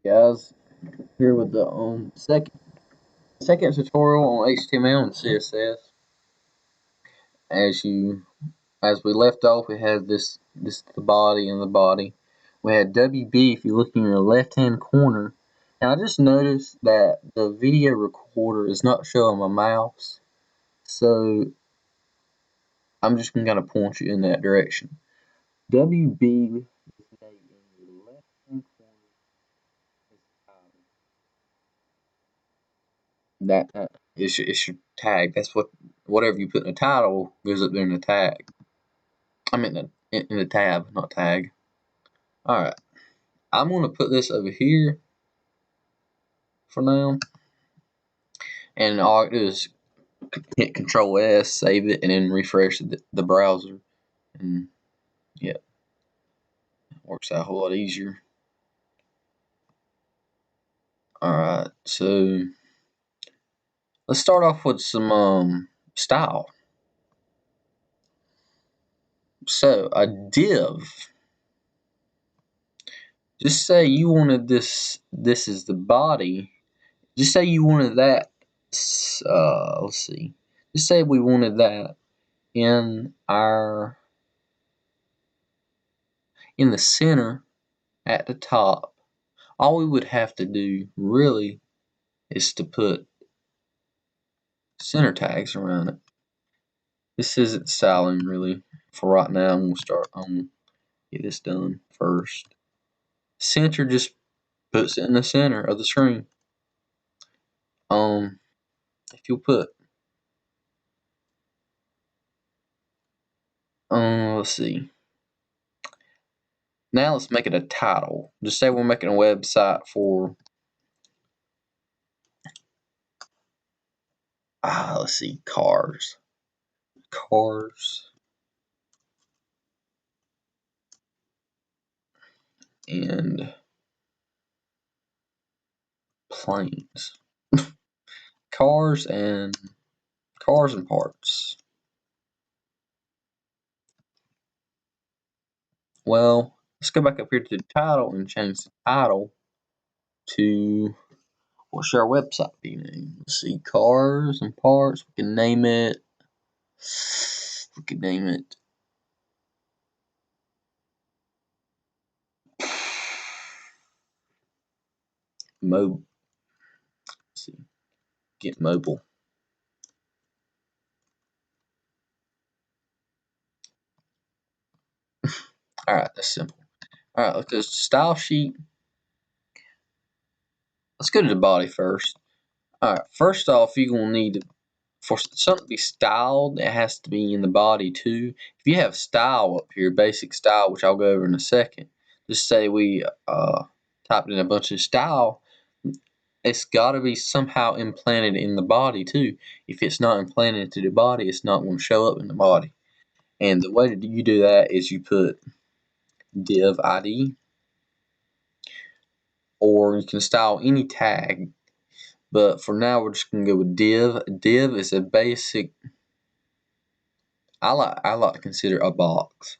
Guys, here with the second tutorial on HTML and CSS. As you as we left off, we had this the body and the body. We had WB if you look in your left hand corner. And I just noticed that the video recorder is not showing my mouse, so I'm just gonna kind of point you in that direction. WB with the in your left hand corner is that it's your tag. That's whatever you put in the title goes up there in the tag. I mean in the tab, not tag. All right, I'm gonna put this over here for now, and all I do is hit Control S, save it, and then refresh the browser, and yeah, it works out a whole lot easier. All right, so let's start off with some style. So a div. Just say you wanted this. This is the body. Just say you wanted that. Let's see. Just say we wanted that in the center at the top. All we would have to do really is to put center tags around it. This isn't styling really for right now. I'm gonna get this done first. Center just puts it in the center of the screen. If you'll put let's see. Now let's make it a title. Just say we're making a website for let's see, cars and planes. cars and parts. Well, let's go back up here to the title and change the title to, what should our website be named? Let's see, cars and parts. We can name it mobile. Let's see, get mobile. All right, that's simple. All right, let's go to style sheet. Let's go to the body first. All right, first off, you're gonna need for something to be styled, it has to be in the body too. If you have style up here, basic style, which I'll go over in a second, just say we typed in a bunch of style, it's got to be somehow implanted in the body too. If it's not implanted into the body, it's not going to show up in the body. And the way that you do that is you put div ID, or you can style any tag. But for now, we're just going to go with div. Div is a basic. I like to consider a box.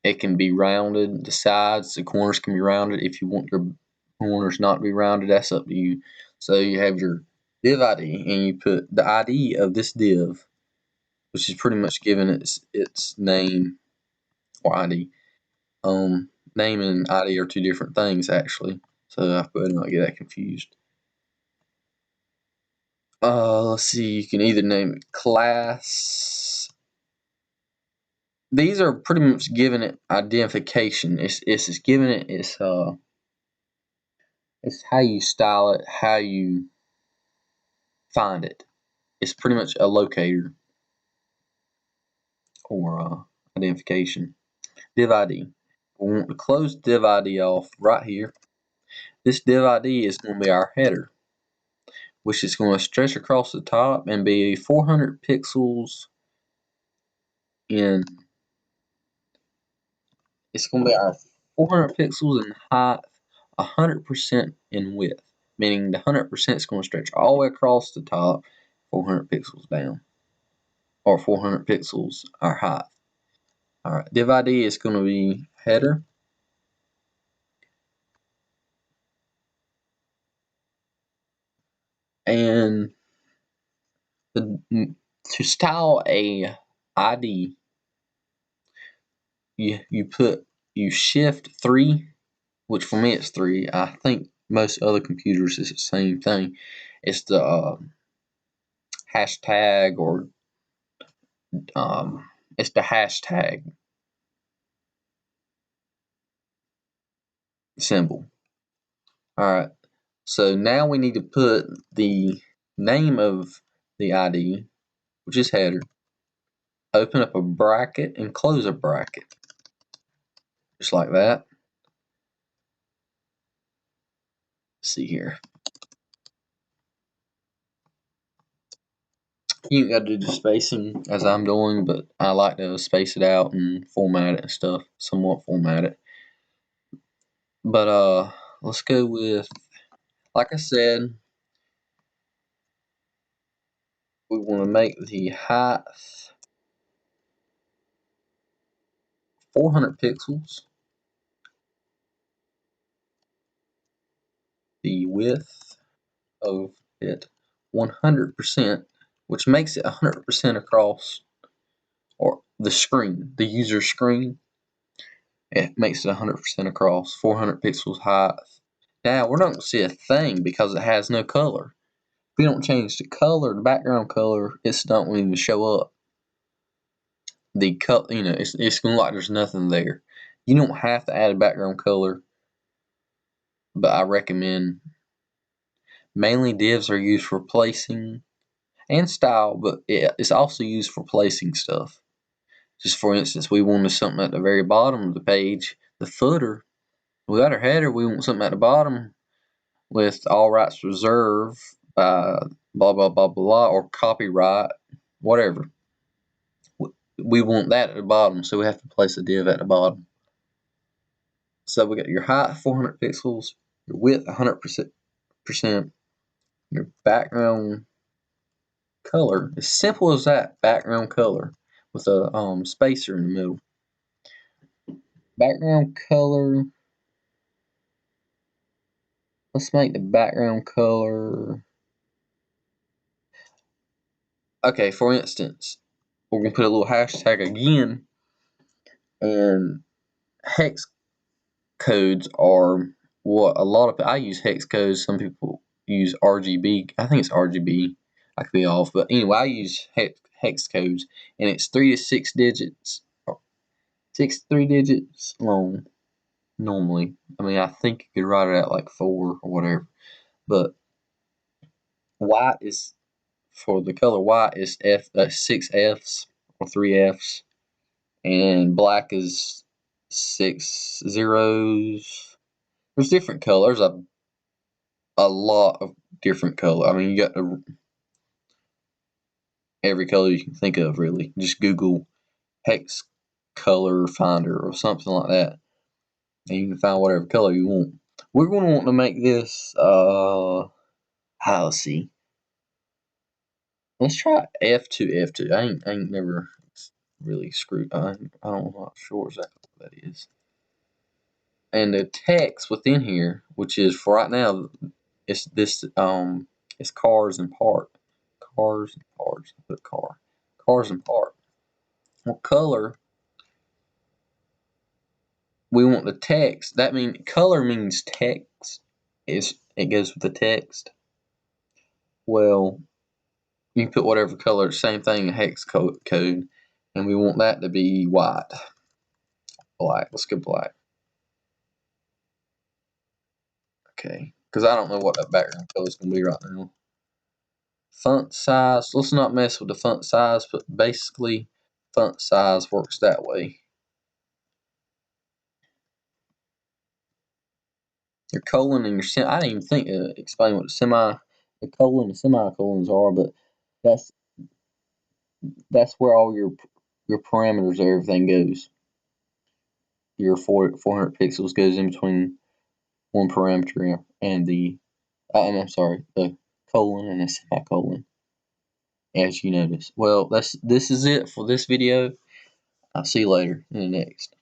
It can be rounded. The sides, the corners can be rounded. If you want your corners not to be rounded, that's up to you. So you have your div ID, and you put the ID of this div, which is pretty much given its name or ID. Name and ID are two different things actually, so I better not get that confused. Let's see. You can either name it class. These are pretty much giving it identification. It's giving it it's how you style it, how you find it. It's pretty much a locator or identification. Div ID. We want to close div ID off right here. This div ID is going to be our header, which is going to stretch across the top and be 400 pixels in. It's going to be our 400 pixels in height, 100% in width, meaning the 100% is going to stretch all the way across the top, 400 pixels down, or 400 pixels our height. All right, div ID is going to be header. And to style a ID, you shift 3, which for me it's 3. I think most other computers is the same thing. It's the hashtag, or it's the hashtag symbol. Alright, so now we need to put the name of the ID, which is header, open up a bracket and close a bracket, just like that. Let's see here. You ain't got to do the spacing as I'm doing, but I like to space it out and format it and stuff, somewhat format it. But let's go with, like I said, we want to make the height 400 pixels, the width of it 100%, which makes it 100% across, or the screen, the user screen. It makes it 100% across, 400 pixels height. Now we're not going to see a thing because it has no color. If we don't change the color, the background color, it's not going to even show up. The color, it's going to look like there's nothing there. You don't have to add a background color, but I recommend. Mainly divs are used for placing and style, but it's also used for placing stuff. Just for instance, we wanted something at the very bottom of the page, the footer. We got our header, we want something at the bottom with all rights reserved by blah blah blah blah, or copyright, whatever. We want that at the bottom, so we have to place a div at the bottom. So we got your height 400 pixels, your width 100%, your background color, as simple as that, background color with a spacer in the middle. Background color, let's make the background color, okay, for instance, we're going to put a little hashtag again, and hex codes are what a lot of, I use hex codes, some people use RGB, I think it's RGB, I could be off, but anyway, I use hex codes, and it's 3 to 6 digits, 3 digits long, normally. I mean, I think you could write it out like 4 or whatever, but white is, for the color white is 6 Fs or 3 Fs, and black is 6 zeros. There's different colors, a lot of different color. I mean, you got every color you can think of, really. Just Google hex color finder or something like that, and you can find whatever color you want. We're going to want to make this, let's see. Let's try F2. I ain't never really screwed. I'm not sure exactly what that is. And the text within here, which is for right now, it's this it's cars and part. Cars and parts. Put car. Cars and part. What color? We want the text. That means color means text. It goes with the text. Well, you can put whatever color, same thing, a hex code, and we want that to be white. Black. Let's go black. Okay, because I don't know what that background color is going to be right now. Font size. Let's not mess with the font size, but basically, font size works that way. Your colon and your I didn't even think to explain what the colon and semicolons are, but that's where all your parameters of everything goes. Your 400 pixels goes in between one parameter and the colon and the semicolon, as you notice. Well, this is it for this video. I'll see you later in the next.